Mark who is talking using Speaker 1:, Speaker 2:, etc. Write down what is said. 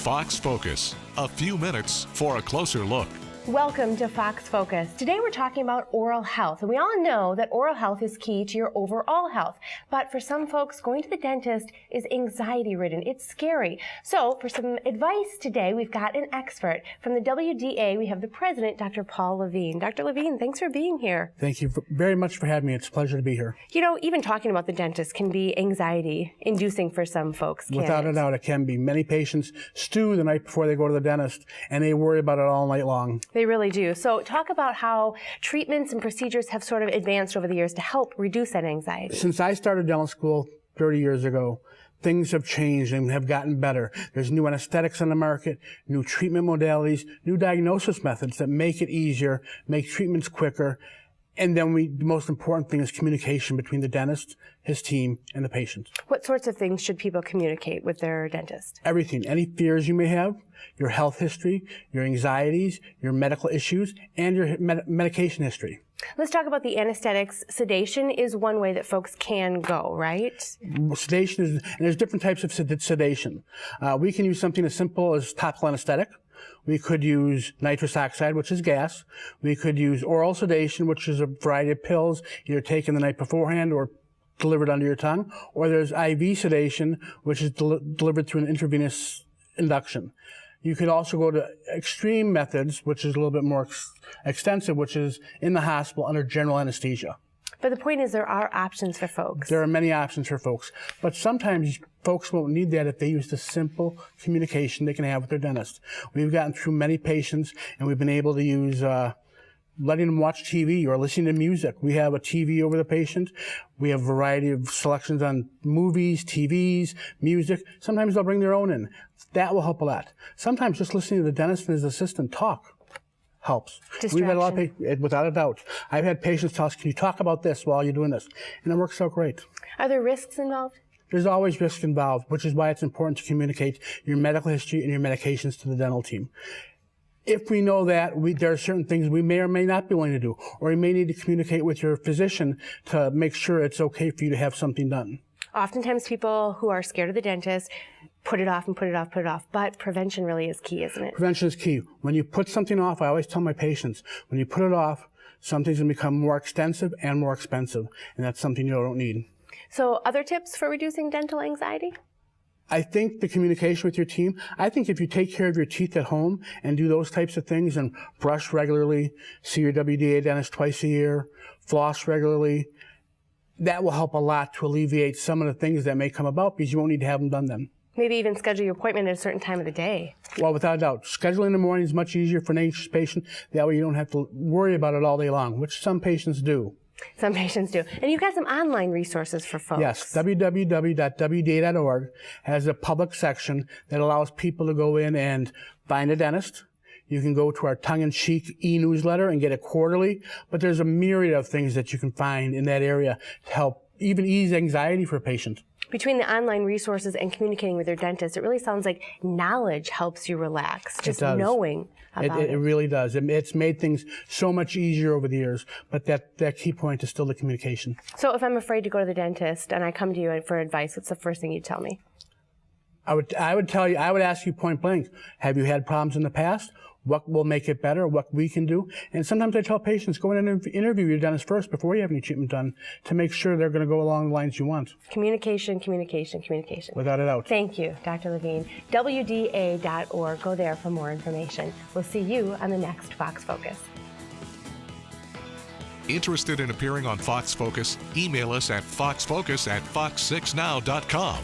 Speaker 1: Fox Focus. A few minutes for a closer look.
Speaker 2: Welcome to Fox Focus. Today we're talking about oral health, and we all know that oral health is key to your overall health. But for some folks, going to the dentist is anxiety-ridden. It's scary. So for some advice today, we've got an expert. From the WDA, we have the president, Dr. Paul Levine. Dr. Levine, thanks for being here.
Speaker 3: Thank you very much for having me. It's a pleasure to be here.
Speaker 2: You know, even talking about the dentist can be anxiety-inducing for some folks, can't
Speaker 3: Without a doubt, it can be. Many patients stew the night before they go to the dentist, and they worry about it all night long.
Speaker 2: They really do. So talk about how treatments and procedures have sort of advanced over the years to help reduce that anxiety.
Speaker 3: Since I started dental school 30 years ago, things have changed and have gotten better. There's new anesthetics on the market, new treatment modalities, new diagnosis methods that make it easier, make treatments quicker. And then the most important thing is communication between the dentist, his team, and the patient.
Speaker 2: What sorts of things should people communicate with their dentist?
Speaker 3: Everything. Any fears you may have, your health history, your anxieties, your medical issues, and your medication history.
Speaker 2: Let's talk about the anesthetics. Sedation is one way that folks can go, right?
Speaker 3: Sedation is, and there's different types of sedation. We can use something as simple as topical anesthetic. We could use nitrous oxide, which is gas. We could use oral sedation, which is a variety of pills, either taken the night beforehand or delivered under your tongue. Or there's IV sedation, which is delivered through an intravenous induction. You could also go to extreme methods, which is a little bit more extensive, which is in the hospital under general anesthesia.
Speaker 2: But the point is there are options for folks.
Speaker 3: There are many options for folks. But sometimes folks won't need that if they use the simple communication they can have with their dentist. We've gotten through many patients, and we've been able to use letting them watch TV or listening to music. We have a TV over the patient. We have a variety of selections on movies, TVs, music. Sometimes they'll bring their own in. That will help a lot. Sometimes just listening to the dentist and his assistant talk helps. We've had a lot of patients, without a doubt. I've had patients tell us, can you talk about this while you're doing this? And it works out great.
Speaker 2: Are there risks involved?
Speaker 3: There's always risk involved, which is why it's important to communicate your medical history and your medications to the dental team. If we know that, there are certain things we may or may not be willing to do, or you may need to communicate with your physician to make sure it's okay for you to have something done.
Speaker 2: Oftentimes people who are scared of the dentist put it off and put it off, but prevention really is key, isn't it?
Speaker 3: Prevention is key. When you put something off, I always tell my patients, when you put it off, something's going to become more extensive and more expensive, and that's something you don't need.
Speaker 2: So other tips for reducing dental anxiety?
Speaker 3: I think the communication with your team, I think if you take care of your teeth at home and do those types of things and brush regularly, see your WDA dentist twice a year, floss regularly, that will help a lot to alleviate some of the things that may come about because you won't need to have them done then.
Speaker 2: Maybe even schedule your appointment at a certain time of the day.
Speaker 3: Well, without a doubt. Scheduling in the morning is much easier for an anxious patient. That way you don't have to worry about it all day long, which some patients do.
Speaker 2: Some patients do. And you've got some online resources for folks.
Speaker 3: Yes, www.wda.org has a public section that allows people to go in and find a dentist. You can go to our tongue-in-cheek e-newsletter and get it quarterly, but there's a myriad of things that you can find in that area to help even ease anxiety for a patient.
Speaker 2: Between the online resources and communicating with your dentist, it really sounds like knowledge helps you relax, just knowing about it.
Speaker 3: It really does. It's made things so much easier over the years, but that key point is still the communication.
Speaker 2: So if I'm afraid to go to the dentist and I come to you for advice, what's the first thing you'd tell me?
Speaker 3: I would ask you point blank, have you had problems in the past? What will make it better? What we can do? And sometimes I tell patients, go in and interview your dentist first before you have any treatment done to make sure they're going to go along the lines you want.
Speaker 2: Communication, communication, communication.
Speaker 3: Without a doubt.
Speaker 2: Thank you, Dr. Levine. WDA.org. Go there for more information. We'll see you on the next Fox Focus.
Speaker 1: Interested in appearing on Fox Focus? Email us at foxfocus@fox6now.com.